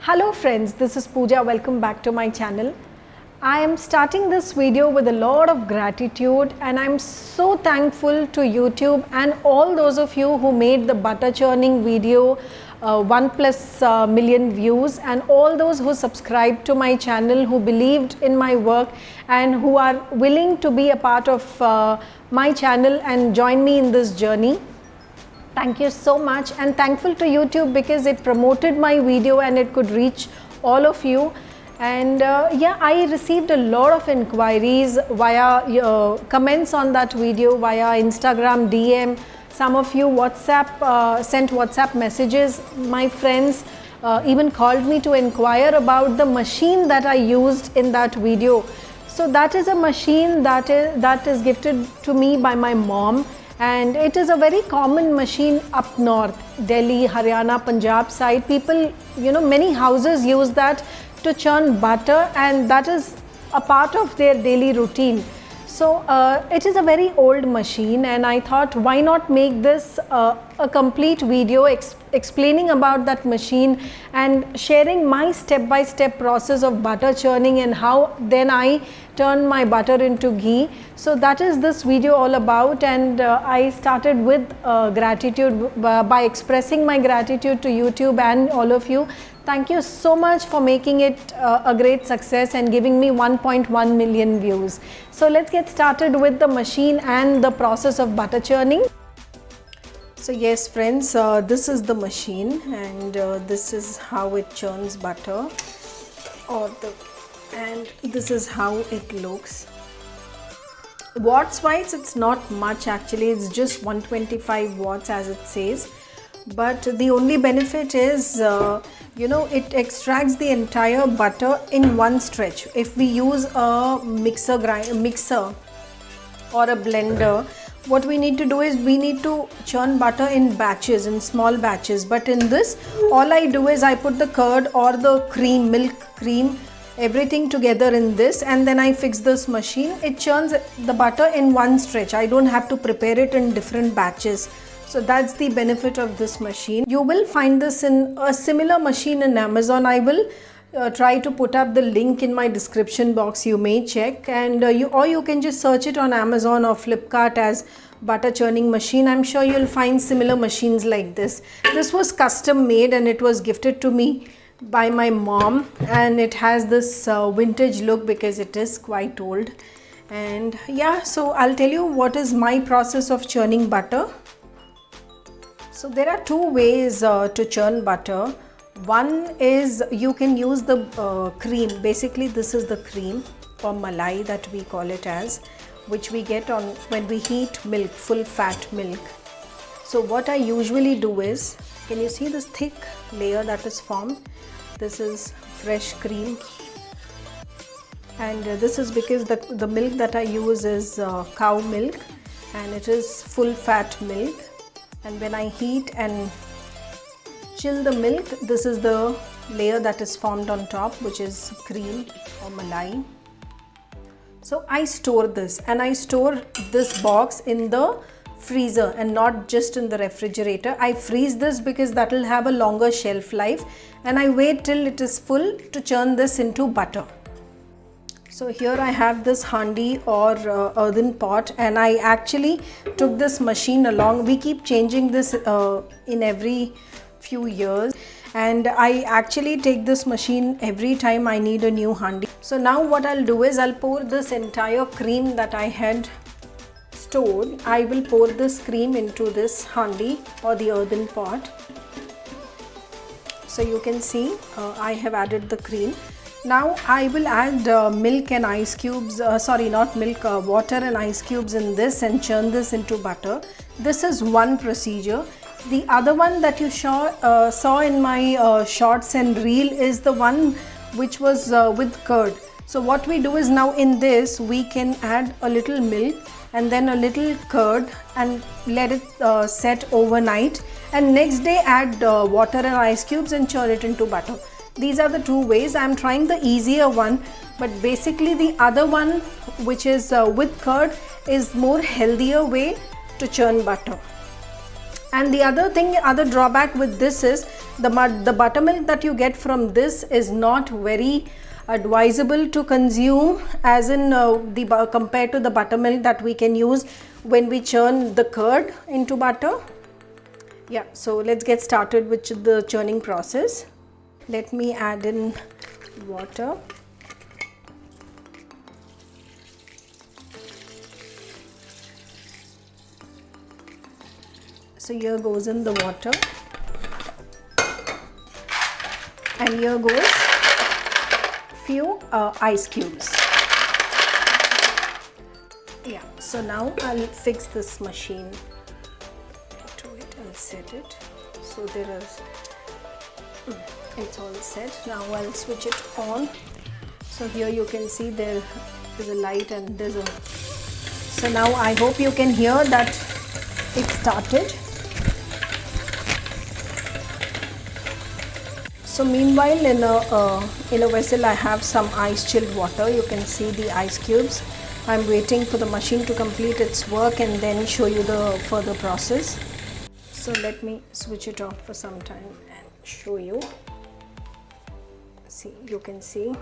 Hello friends, this is Pooja. Welcome back to my channel. I am starting this video with a lot of gratitude and I'm so thankful to YouTube and all those of you who made the butter churning video 1+ million views, and all those who subscribed to my channel, who believed in my work and who are willing to be a part of my channel and join me in this journey. Thank you so much, and thankful to YouTube because it promoted my video and it could reach all of you. And yeah, I received a lot of inquiries via comments on that video, via Instagram DM. Some of you sent WhatsApp messages. My friends even called me to inquire about the machine that I used in that video. So that is a machine that is gifted to me by my mom. And it is a very common machine up north, Delhi, Haryana, Punjab side. People, many houses use that to churn butter, and that is a part of their daily routine. So it is a very old machine, and I thought, why not make this a complete video explaining about that machine and sharing my step-by-step process of butter churning and how then I turn my butter into ghee. So that is this video all about, and I started with gratitude by expressing my gratitude to YouTube and all of you. Thank you so much for making it a great success and giving me 1.1 million views. So let's get started with the machine and the process of butter churning. So yes friends, this is the machine, and this is how it churns butter, and this is how it looks. Watts wise, it's not much actually, it's just 125 watts as it says. But the only benefit is, it extracts the entire butter in one stretch. If we use a mixer or a blender, what we need to do is we need to churn butter in batches, in small batches. But in this, all I do is I put the curd or the cream, milk cream, everything together in this, and then I fix this machine. It churns the butter in one stretch. I don't have to prepare it in different batches. So that's the benefit of this machine. You will find this in a similar machine in Amazon. I will try to put up the link in my description box. You may check, and you can just search it on Amazon or Flipkart as butter churning machine. I'm sure you'll find similar machines like this. This was custom made and it was gifted to me by my mom, and it has this vintage look because it is quite old. And yeah, so I'll tell you what is my process of churning butter. So there are two ways to churn butter. One is you can use the cream. Basically this is the cream, or malai that we call it as, which we get on when we heat milk, full fat milk. So what I usually do is, can you see this thick layer that is formed? This is fresh cream, and this is because the milk that I use is cow milk, and it is full fat milk. And when I heat and chill the milk, this is the layer that is formed on top, which is cream or malai. So I store this, and I store this box in the freezer and not just in the refrigerator. I freeze this because that will have a longer shelf life, and I wait till it is full to churn this into butter. So here I have this handi or earthen pot, and I actually took this machine along. We keep changing this in every few years, and I actually take this machine every time I need a new handi. So now what I'll do is I'll pour this entire cream that I had stored. I will pour this cream into this handi or the earthen pot. So you can see I have added the cream. Now I will add milk and ice cubes, water and ice cubes in this, and churn this into butter. This is one procedure. The other one that you saw in my shorts and reel is the one which was with curd. So what we do is, now in this we can add a little milk and then a little curd and let it set overnight, and next day add water and ice cubes and churn it into butter. These are the two ways. I'm trying the easier one, but basically the other one, which is with curd, is more healthier way to churn butter. And the other drawback with this is the buttermilk that you get from this is not very advisable to consume, as in compared to the buttermilk that we can use when we churn the curd into butter. Yeah, so let's get started with the churning process. Let me add in water. So here goes in the water, and here goes few ice cubes. Yeah, so now I'll fix this machine to it and set it. So there is, it's all set. Now I'll switch it on. So here you can see there is a light and there's a, so now I hope you can hear that it started. So meanwhile, in a vessel I have some ice chilled water. You can see the ice cubes. I'm waiting for the machine to complete its work and then show you the further process. So let me switch it off for some time and show you. See, you can see.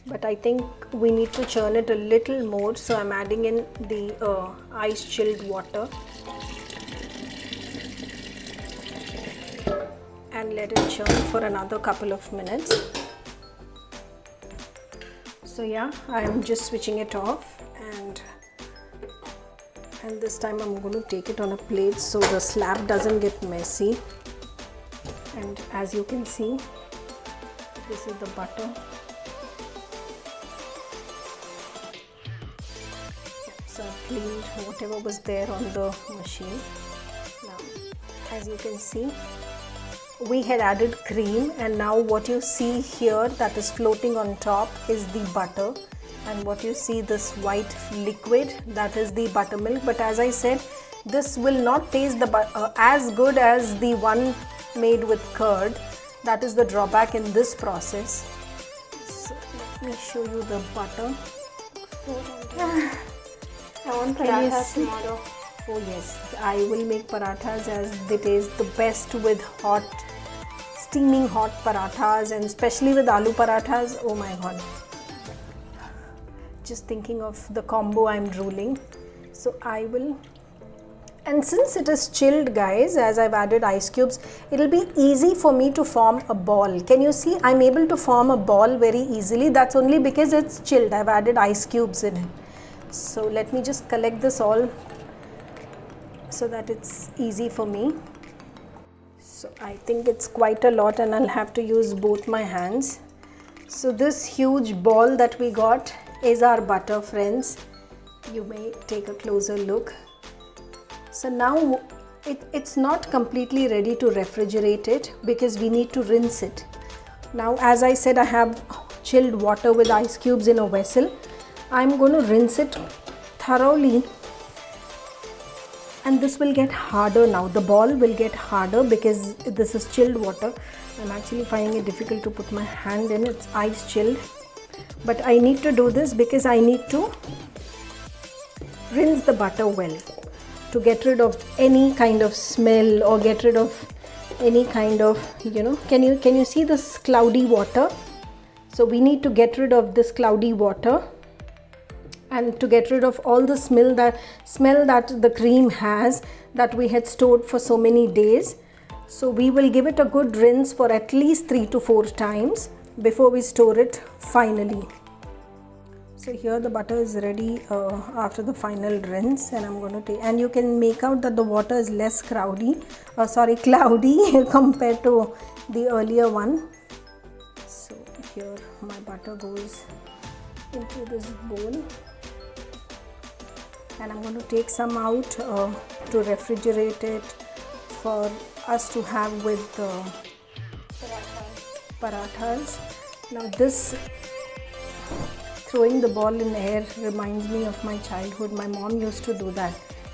But I think we need to churn it a little more, so I'm adding in the ice chilled water. And let it churn for another couple of minutes. So yeah, I'm just switching it off, and this time I'm going to take it on a plate so the slab doesn't get messy. And as you can see, this is the butter. So I've cleaned whatever was there on the machine. Now, as you can see, we had added cream, and now what you see here that is floating on top is the butter, and what you see, this white liquid, that is the buttermilk. But as I said, this will not taste as good as the one made with curd. That is the drawback in this process. So let me show you the butter. I want parathas tomorrow. Oh yes, I will make parathas, as they taste the best with hot, steaming hot parathas, and especially with aloo parathas. Oh my god, just thinking of the combo, I'm drooling. So I will, and since it is chilled guys, as I've added ice cubes, it'll be easy for me to form a ball. Can you see? I'm able to form a ball very easily. That's only because it's chilled. I've added ice cubes in it. So let me just collect this all so that it's easy for me. So I think it's quite a lot, and I'll have to use both my hands. So this huge ball that we got is our butter, friends. You may take a closer look. So now it's not completely ready to refrigerate it, because we need to rinse it. Now, as I said, I have chilled water with ice cubes in a vessel. I'm going to rinse it thoroughly, and this will get harder now. The ball will get harder because this is chilled water. I'm actually finding it difficult to put my hand in. It's ice chilled, but I need to do this because I need to rinse the butter well to get rid of any kind of smell, or get rid of any kind of, can you see this cloudy water? So we need to get rid of this cloudy water, and to get rid of all the smell that the cream has, that we had stored for so many days. So we will give it a good rinse for at least 3 to 4 times before we store it finally. So here the butter is ready after the final rinse, and I'm going to take, and you can make out that the water is less cloudy compared to the earlier one. So here my butter goes into this bowl, and I'm going to take some out to refrigerate it for us to have with the parathas. Now this throwing the ball in air reminds me of my childhood. My mom used to do that,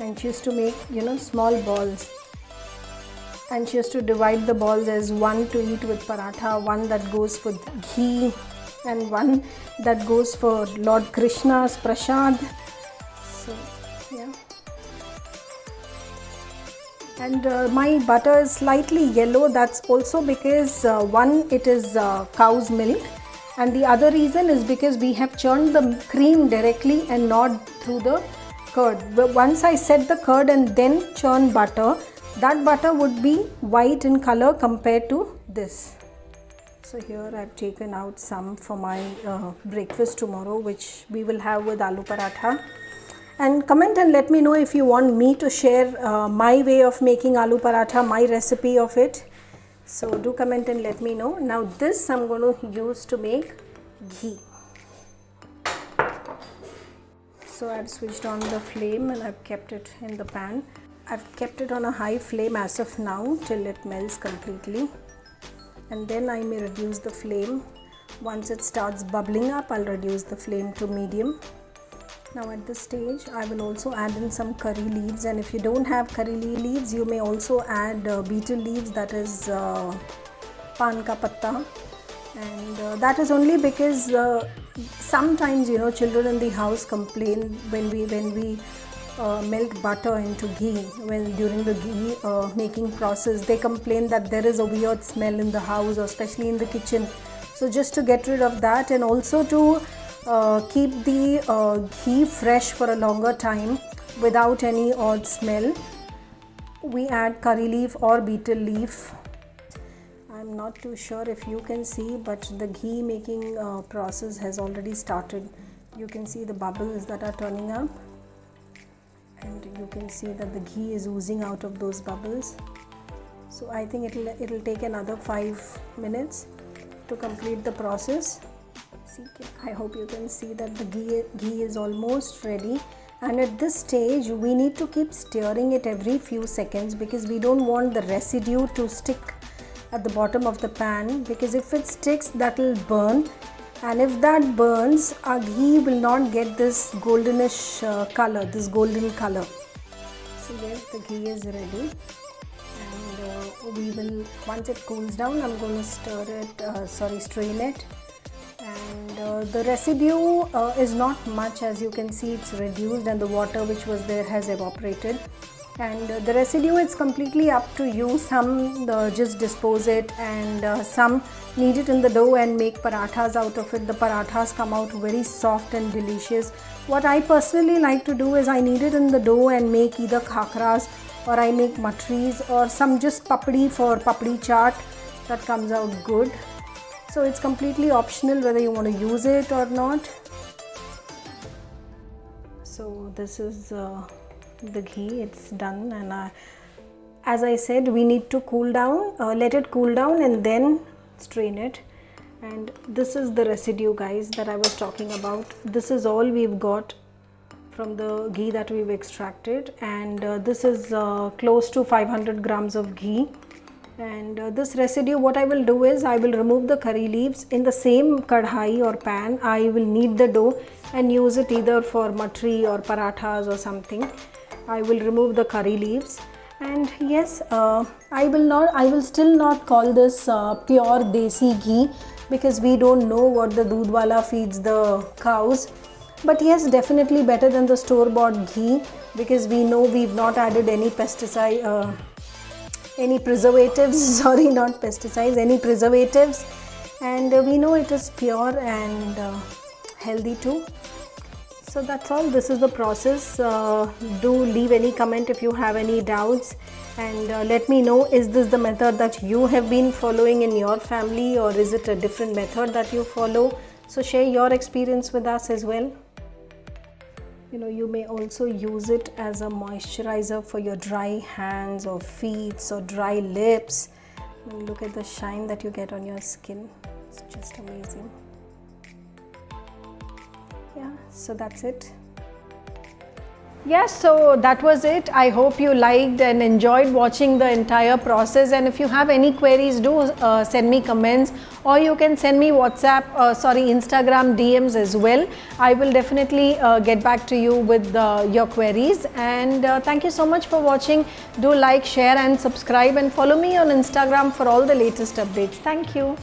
and she used to make small balls, and she used to divide the balls as one to eat with paratha, one that goes for ghee, and one that goes for Lord Krishna's prasad. So yeah, And my butter is slightly yellow. That's also because one, it is cow's milk, and the other reason is because we have churned the cream directly and not through the curd. But once I set the curd and then churn butter, that butter would be white in color compared to this. So here I've taken out some for my breakfast tomorrow, which we will have with aloo paratha. And comment and let me know if you want me to share my way of making aloo paratha, my recipe of it. So do comment and let me know. Now this I'm going to use to make ghee. So I've switched on the flame and I've kept it in the pan. I've kept it on a high flame as of now till it melts completely. And then I may reduce the flame. Once it starts bubbling up, I'll reduce the flame to medium. Now at this stage, I will also add in some curry leaves, and if you don't have curry leaves, you may also add betel leaves, that is pan ka patta, and that is only because sometimes children in the house complain when we melt butter into ghee, when during the ghee making process they complain that there is a weird smell in the house, or especially in the kitchen. So just to get rid of that, and also to keep the ghee fresh for a longer time without any odd smell, we add curry leaf or betel leaf. I'm not too sure if you can see, but the ghee making process has already started. You can see the bubbles that are turning up, and you can see that the ghee is oozing out of those bubbles. So I think it'll take another 5 minutes to complete the process. I hope you can see that the ghee is almost ready, and at this stage we need to keep stirring it every few seconds, because we don't want the residue to stick at the bottom of the pan, because if it sticks, that will burn, and if that burns, our ghee will not get this goldenish color, this golden color. So yes, the ghee is ready, and we will, once it cools down, I'm going to strain it. And the residue is not much, as you can see it's reduced, and the water which was there has evaporated. And the residue, it's completely up to you. Some just dispose it, and some knead it in the dough and make parathas out of it. The parathas come out very soft and delicious. What I personally like to do is I knead it in the dough and make either khakras, or I make matris, or some just papdi for papdi chaat. That comes out good. So it's completely optional whether you want to use it or not. So this is the ghee, it's done, and as I said, we need to cool down, let it cool down, and then strain it. And this is the residue, guys, that I was talking about. This is all we've got from the ghee that we've extracted, and this is close to 500 grams of ghee. And this residue, what I will do is I will remove the curry leaves. In the same kadhai or pan, I will knead the dough and use it either for matri or parathas or something. I will remove the curry leaves, and yes, I will still not call this pure desi ghee, because we don't know what the doodh wala feeds the cows. But yes, definitely better than the store-bought ghee, because we know we've not added any pesticide, any preservatives, sorry, not pesticides, any preservatives, and we know it is pure and healthy too. So that's all. This is the process. Do leave any comment if you have any doubts, and let me know, is this the method that you have been following in your family, or is it a different method that you follow? So share your experience with us as well. You may also use it as a moisturizer for your dry hands or feet or dry lips. Look at the shine that you get on your skin. It's just amazing. Yeah, so that's it. Yes, so that was it. I hope you liked and enjoyed watching the entire process, and if you have any queries, do send me comments, or you can send me Instagram DMs as well. I will definitely get back to you with your queries, and thank you so much for watching. Do like, share and subscribe, and follow me on Instagram for all the latest updates. Thank you.